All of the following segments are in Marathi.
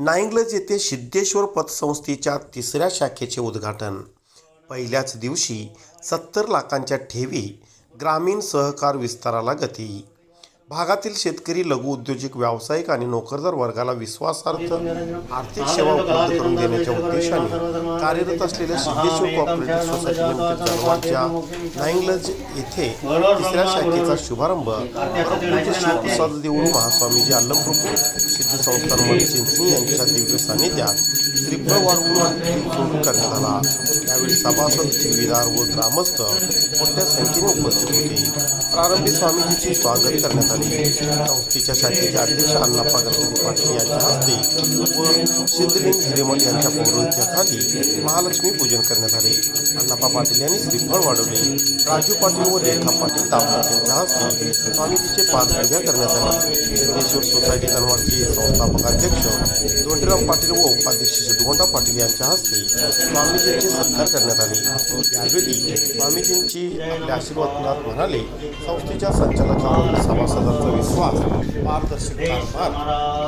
नाईंग्लज येथे सिद्धेश्वर पतसंस्थेच्या तिसऱ्या शाखेचे उद्घाटन. पहिल्याच दिवशी 70 लाखांच्या ठेवी. ग्रामीण सहकार विस्ताराला गती. भागातील शेतकरी, लघु उद्योजक, व्यावसायिक आणि नोकरदार वर्गाला विश्वासार्ह आर्थिक सेवा उपलब्ध करून देण्याच्या उद्देशाने कार्यरत असलेल्या सिद्धेश्वर कोऑपरेटिव्ह सोसायटी लिमिटेड जळगावच्या नाईंग्लज येथे तिसऱ्या शाखेचा शुभारंभ परमपूज्य शिवप्रसाद देऊळ महास्वामीजी अल्लमप्रभू सिद्ध संस्थान मठ चिंचणी यांच्या दिव्य सानिध्यात श्रीफळ वाढवून सुरू करण्यात आला. त्यावेळी सभासद, ठेवीदार व ग्रामस्थ मोठ्या संख्येने उपस्थित होते. प्रारंभी स्वामीजीचे स्वागत करण्यात आले. संस्थेच्या शाखेचे अध्यक्ष अण्णाप्पा गणपती पाटील यांच्या हस्ते व सिद्धलिंग हिरेमठ यांच्या पौरोहित्याखाली महालक्ष्मी पूजन करण्यात आले. अण्णाप्पा पाटील यांनी श्रीफळ वाढवले. राजू पाटील व रेखा पाटील दामोदर यांच्या हस्ते स्वामीजीचे पादपूजा करण्यात आली. सिद्धेश्वर सोसायटी कनवाडचे संस्थापक अध्यक्ष दोंडीराम पाटील व उपाध्यक्ष सदगोंडा पाटील यांच्या हस्ते स्वामीजींचे सत्कार करण्यात आले. यावेळी स्वामीजींची आपल्या आशीर्वादात म्हणाले, संस्थेच्या संचालकांवर सभासदांचा विश्वास, पारदर्शक कारभार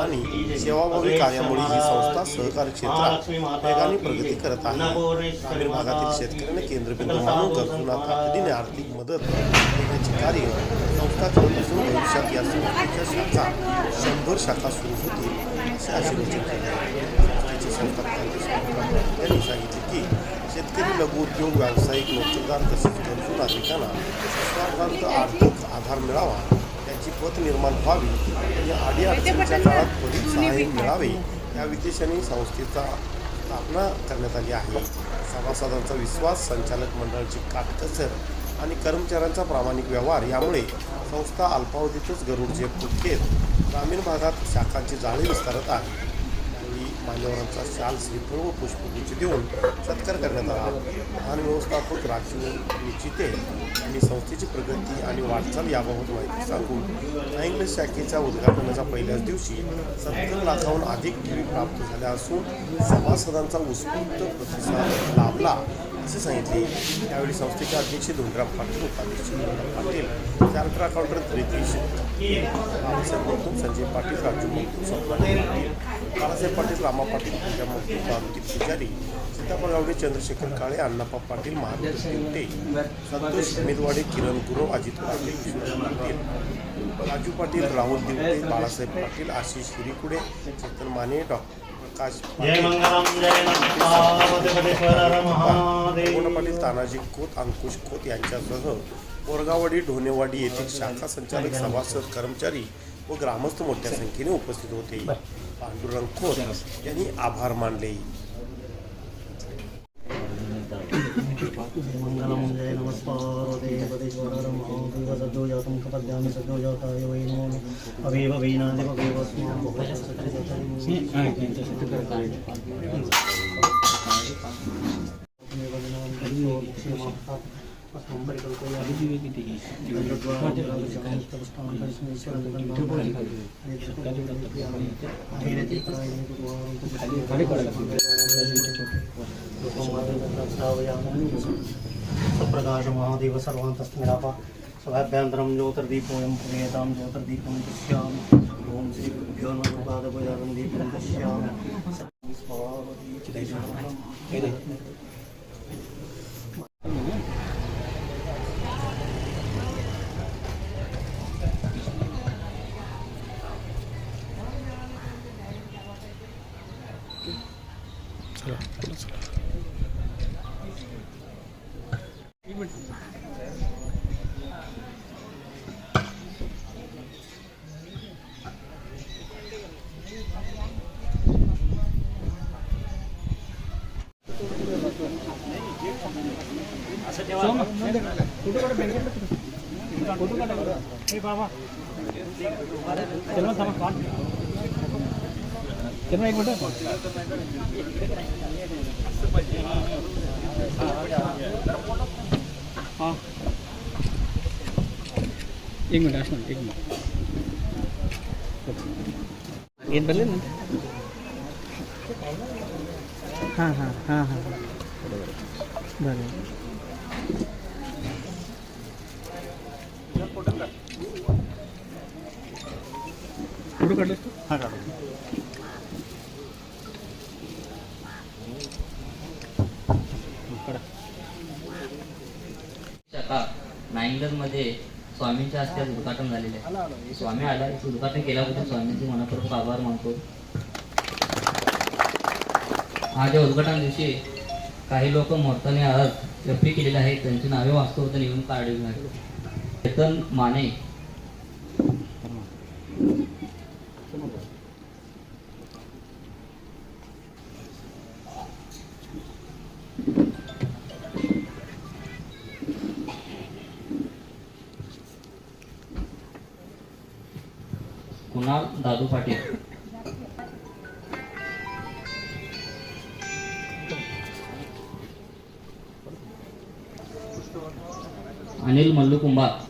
आणि सेवाभावी कार्यामुळे ही संस्था सहकारी क्षेत्रात वेगाने प्रगती करत आहे. ग्रामीण भागातील शेतकऱ्यांना केंद्रबिंदू मानून गरजूंना तातडीने आर्थिक मदत देण्याचे कार्य संस्था करत असून भविष्यात या संस्थेच्या शाखा 100 शाखा सुरू होतील असे आश्वासन केले. संस्थेचे संस्थापक यांनी सांगितले की शेतकरी, लघु उद्योग, व्यावसायिक, नोकरदार तसेच गरजू नागरिकांना सर्वांत आर्थिक आधार मिळावा, त्याची पत निर्माण व्हावी आणि अडीअडचणीच्या काळात त्वरित सहाय्य मिळावे या उद्देशाने संस्थेचा स्थापना करण्यात आली आहे. सभासदांचा विश्वास, संचालक मंडळाची काटकसर आणि कर्मचाऱ्यांचा प्रामाणिक व्यवहार यामुळे संस्था अल्पावधीतच गरुड झेप घेत ग्रामीण भागात शाखांची जाळी विस्तारत आहे. मान्यवरांचा शाल, श्रीफळ व पुष्पगुच्छ देऊन सत्कार करण्यात आला. महान व्यवस्थापक राजू निचिते यांनी संस्थेची प्रगती आणि वाटचाल याबाबत माहिती सांगून नाईंग्लज शाखेच्या उद्घाटनाच्या पहिल्याच दिवशी 70 लाखाहून अधिक ठेवी प्राप्त झाल्या असून सभासदांचा उत्स्फूर्त प्रतिसाद लाभला असे सांगितले. त्यावेळी संस्थेचे अध्यक्ष धोंडीराम पाटील, उपाध्यक्ष सदगोंडा पाटील, चार्टर अकाउंटंट रितेश बाळासाहेब मगदूम, संजय पाटील, राजू मगदूम, स्वप्ना पाटील, बाळासाहेब पाटील, रामा पाटील, पूजा मगदूम, पार्वती पुजारी, सीताफळ गावडे, चंद्रशेखर काळे, अण्णाप्पा पाटील, महादेव देवटे, संतोष मेदवाडे, किरण गुरव, अजित पाटील, विश्वनाथ पाटील, राजू पाटील, राहुल देवटे, बाळासाहेब पाटील, आशिष हिरीकुडे, चेतन माने, डॉक्टर प्रकाश पाटील, तानाजी खोत, अंकुश खोत यांच्यासह बोरगाववाडी, ढोणेवाडी येथील शाखा संचालक, सभासद, कर्मचारी व ग्रामस्थ मोठ्या संख्येने उपस्थित होते. पांडुरंग खोत यांनी आभार मानले. मंगलम जय नमस्कार देवदेश्वर महादेव सद्यो जातम कपद्यामि सद्यो जाताय वै नमो अवेव वैनादेव वेवस्मां प्रकाश महादेव सर्वान्तस्मिरापा सभाभ्यन्तरं ज्योतिर्दीपोऽयं पूरयतां ज्योतिर्दीपं पश्यामि. ओम श्री गुरुभ्यो नमः. पादपूजां दीपं पश्यामि. एक मिनिट असणार, एक मिनिट येत बदले ना. हां हां हां हां बरं फोटो काढले. हां काढू. मिनिटांमध्ये स्वामींच्या हस्ते आज उद्घाटन झालेले आहे. स्वामी आला उद्घाटन केल्याबद्दल स्वामींचे मनापूर्वक आभार मानतो. आज या उद्घाटन दिवशी काही लोक मोठ्याने आज जप्ती केलेले आहेत. त्यांची नावे वाचतो तर निवडून काढली आहे. चेतन माने, कुणाल दादू पाटील, अनिल मल्लू कुंभार,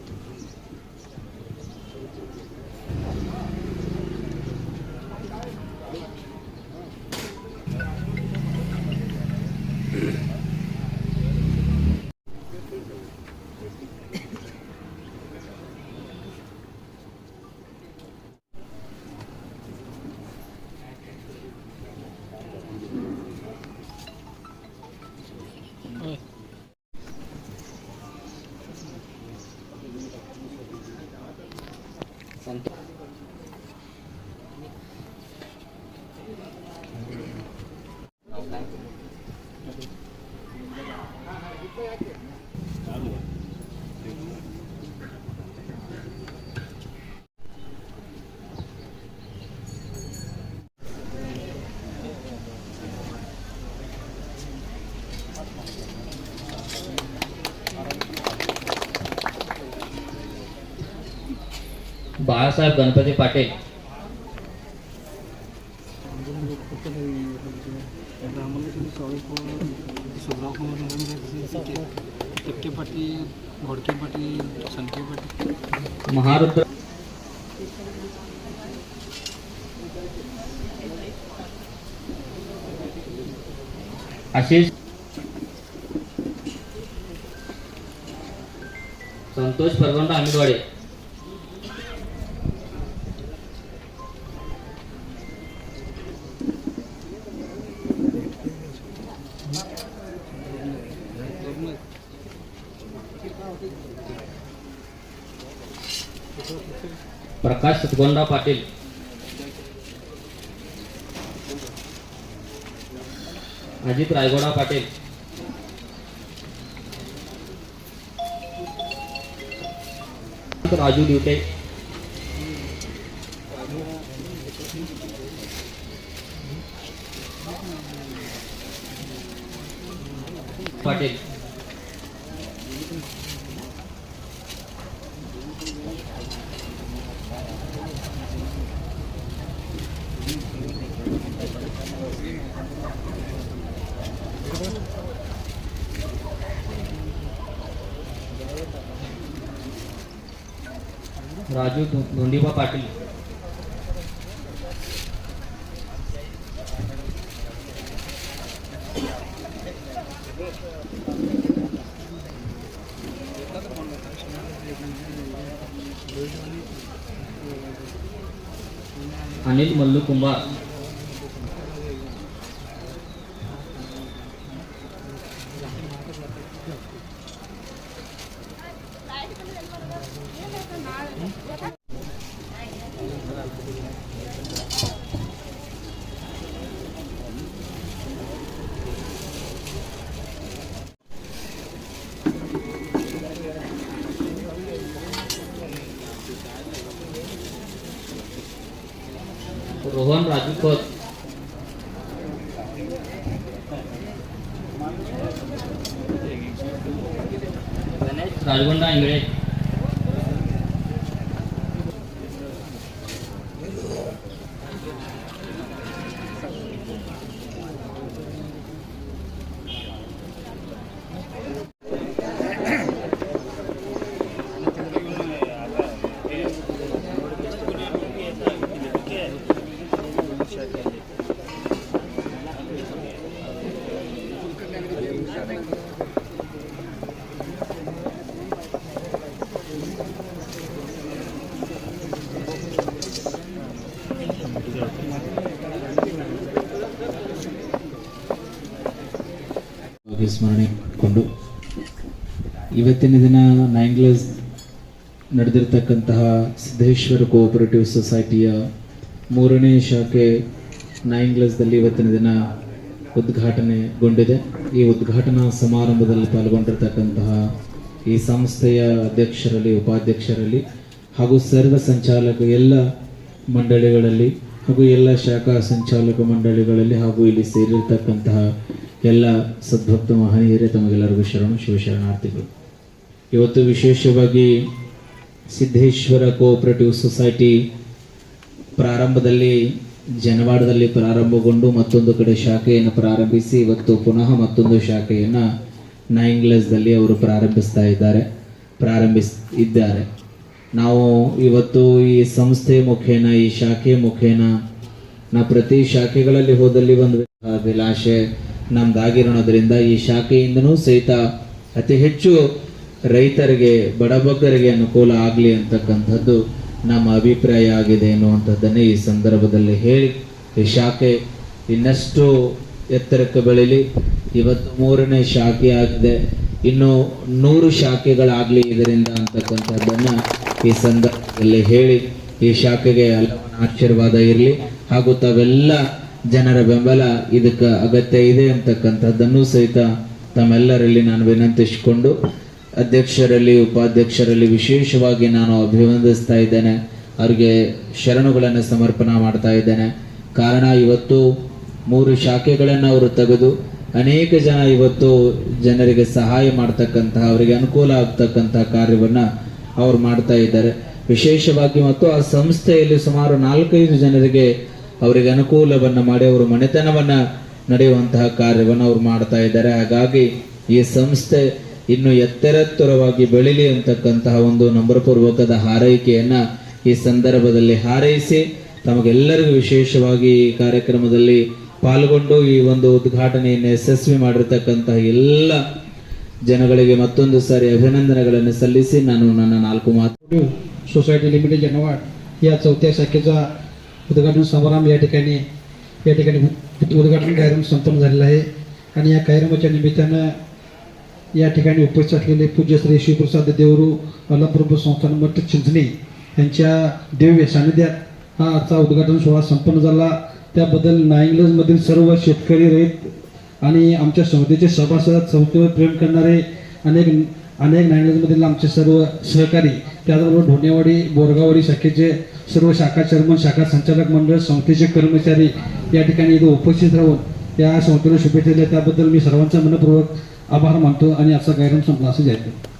बाळासाहेब गणपती पाटील, टिपके पाटील, घोडके पाटील, सनके पाटील, महारुद्र आशिष, संतोष परगंडा आमिरवाडे, प्रकाश सतगोंडा पाटील, अजित रायगोडा पाटील, राजू दिवटे, पाटील, राजू धोंडीबा पाटील, अनिल मल्लू कुंभार, रोहन राजू खोत, राजगोंडा इंगळे, ಸ್ಮರಣೆ ಕೊಂಡು ಇವತ್ತಿನ ದಿನ 9 ಕ್ಲಾಸ್ ನಡೆದಿರ್ತಕ್ಕಂತಹ ಸಿದ್ದೇಶ್ವರ ಕೋಆಪರೇಟಿವ್ ಸೊಸೈಟಿಯ 3ನೇ ಶಾಖೆ ನಾಯಿಂಗ್ಲಸ್ದಲ್ಲಿ ಇವತ್ತಿನ ದಿನ ಉದ್ಘಾಟನೆಗೊಂಡಿದೆ. ಈ ಉದ್ಘಾಟನಾ ಸಮಾರಂಭದಲ್ಲಿ ಪಾಲ್ಗೊಂಡಿರ್ತಕ್ಕಂತಹ ಈ ಸಂಸ್ಥೆಯ ಅಧ್ಯಕ್ಷರಲ್ಲಿ, ಉಪಾಧ್ಯಕ್ಷರಲ್ಲಿ ಹಾಗೂ ಸರ್ವ ಸಂಚಾಲಕ ಎಲ್ಲ ಮಂಡಳಿಗಳಲ್ಲಿ ಹಾಗೂ ಎಲ್ಲ ಶಾಖಾ ಸಂಚಾಲಕ ಮಂಡಳಿಗಳಲ್ಲಿ ಹಾಗೂ ಇಲ್ಲಿ ಸೇರಿರ್ತಕ್ಕಂತಹ ಎಲ್ಲ ಸದ್ಭಕ್ತ ಮಹನೀಯರೇ, ತಮಗೆಲ್ಲರಿಗೂ ಶಿವಶರಣಾರ್ಥಿಗಳು. ಇವತ್ತು ವಿಶೇಷವಾಗಿ ಸಿದ್ದೇಶ್ವರ ಕೋಆಪರೇಟಿವ್ ಸೊಸೈಟಿ ಪ್ರಾರಂಭದಲ್ಲಿ ಜನವಾಡದಲ್ಲಿ ಪ್ರಾರಂಭಗೊಂಡು ಮತ್ತೊಂದು ಕಡೆ ಶಾಖೆಯನ್ನು ಪ್ರಾರಂಭಿಸಿ ಇವತ್ತು ಪುನಃ ಮತ್ತೊಂದು ಶಾಖೆಯನ್ನು ನಾಯಿಂಗ್ಲಸ್ದಲ್ಲಿ ಅವರು ಪ್ರಾರಂಭಿಸಿದ್ದಾರೆ. ನಾವು ಇವತ್ತು ಈ ಸಂಸ್ಥೆ ಮುಖೇನ, ಈ ಶಾಖೆ ಮುಖೇನ ಪ್ರತಿ ಶಾಖೆಗಳಲ್ಲಿ ಹೋದಲ್ಲಿ ಒಂದು ಅಭಿಲಾಷೆ ನಮ್ದಾಗಿರೋದ್ರಿಂದ ಈ ಶಾಖೆಯಿಂದನೂ ಸಹಿತ ಅತಿ ಹೆಚ್ಚು ರೈತರಿಗೆ, ಬಡಬಗ್ಗರಿಗೆ ಅನುಕೂಲ ಆಗಲಿ ಅಂತಕ್ಕಂಥದ್ದು ನಮ್ಮ ಅಭಿಪ್ರಾಯ ಆಗಿದೆ ಅನ್ನುವಂಥದ್ದನ್ನೇ ಈ ಸಂದರ್ಭದಲ್ಲಿ ಹೇಳಿ, ಈ ಶಾಖೆ ಇನ್ನಷ್ಟು ಎತ್ತರಕ್ಕೆ ಬೆಳೀಲಿ. ಇವತ್ತು 3ನೇ ಶಾಖೆ ಆಗಿದೆ, ಇನ್ನು 100 ಶಾಖೆಗಳಾಗಲಿ ಇದರಿಂದ ಅಂತಕ್ಕಂಥದ್ದನ್ನು ಈ ಸಂದರ್ಭದಲ್ಲಿ ಹೇಳಿ, ಈ ಶಾಖೆಗೆ ಹಲವನ ಆಶೀರ್ವಾದ ಇರಲಿ ಹಾಗೂ ತಾವೆಲ್ಲ ಜನರ ಬೆಂಬಲ ಇದಕ್ಕೆ ಅಗತ್ಯ ಇದೆ ಅಂತಕ್ಕಂಥದ್ದನ್ನು ಸಹಿತ ತಮ್ಮೆಲ್ಲರಲ್ಲಿ ನಾನು ವಿನಂತಿಸಿಕೊಂಡು ಅಧ್ಯಕ್ಷರಲ್ಲಿ, ಉಪಾಧ್ಯಕ್ಷರಲ್ಲಿ ವಿಶೇಷವಾಗಿ ನಾನು ಅಭಿವಂದಿಸ್ತಾ ಇದ್ದೇನೆ. ಅವರಿಗೆ ಶರಣುಗಳನ್ನು ಸಮರ್ಪಣೆ ಮಾಡ್ತಾ ಇದ್ದೇನೆ. ಕಾರಣ ಇವತ್ತು 3 ಶಾಖೆಗಳನ್ನು ಅವರು ತೆಗೆದು ಅನೇಕ ಜನ ಇವತ್ತು ಜನರಿಗೆ ಸಹಾಯ ಮಾಡ್ತಕ್ಕಂತಹ, ಅವರಿಗೆ ಅನುಕೂಲ ಆಗ್ತಕ್ಕಂತಹ ಕಾರ್ಯವನ್ನು ಅವ್ರು ಮಾಡ್ತಾ ಇದ್ದಾರೆ. ವಿಶೇಷವಾಗಿ ಮತ್ತು ಆ ಸಂಸ್ಥೆಯಲ್ಲಿ ಸುಮಾರು 4-5 ಜನರಿಗೆ ಅವರಿಗೆ ಅನುಕೂಲವನ್ನು ಮಾಡಿ ಅವರು ಮನೆತನವನ್ನು ನಡೆಯುವಂತಹ ಕಾರ್ಯವನ್ನು ಅವ್ರು ಮಾಡ್ತಾ ಇದ್ದಾರೆ. ಹಾಗಾಗಿ ಈ ಸಂಸ್ಥೆ ಇನ್ನು ಎತ್ತರವಾಗಿ ಬೆಳೀಲಿ ಅಂತಕ್ಕಂತಹ ಒಂದು ನಂಬರಪೂರ್ವಕದ ಹಾರೈಕೆಯನ್ನು ಈ ಸಂದರ್ಭದಲ್ಲಿ ಹಾರೈಸಿ, ತಮಗೆಲ್ಲರಿಗೂ ವಿಶೇಷವಾಗಿ ಈ ಕಾರ್ಯಕ್ರಮದಲ್ಲಿ ಪಾಲ್ಗೊಂಡು ಈ ಒಂದು ಉದ್ಘಾಟನೆಯನ್ನು ಯಶಸ್ವಿ ಮಾಡಿರ್ತಕ್ಕಂತಹ ಎಲ್ಲ ಜನಗಳಿಗೆ ಮತ್ತೊಂದು ಸಾರಿ ಅಭಿನಂದನೆಗಳನ್ನು ಸಲ್ಲಿಸಿ ನಾನು ನನ್ನ 4 ಮಾತು. सोसायटी लिमिटेड जनवाड या 4थ्या शाखेचा उद्घाटन समारंभ या ठिकाणी उद्घाटन कार्यक्रम संपन्न झालेला आहे. आणि या कार्यक्रमाच्या निमित्तानं या ठिकाणी उपस्थित असलेले पूज्य श्री शिवप्रसाद देवरू अल्लाप्रभू संस्थान मठ चिंचणी यांच्या दिव्य सानिध्यात हा आजचा उद्घाटन सोहळा संपन्न झाला. त्याबद्दल नाईंग्लजमधील सर्व शेतकरी, रहित आणि आमच्या संस्थेचे सभासद, संस्थेवर प्रेम करणारे अनेक नाईंग्लजमधील आमचे सर्व सहकारी, त्याचबरोबर ढोणेवाडी, बोरगाववाडी शाखेचे सर्व शाखा चेअरमन, शाखा संचालक मंडळ, संस्थेचे कर्मचारी या ठिकाणी इथं उपस्थित राहून या संस्थेला शुभेच्छा दिल्या त्याबद्दल मी सर्वांचा मनपूर्वक आभार मानतो आणि आजचा कार्यक्रम संपला असं जाहीर करतो.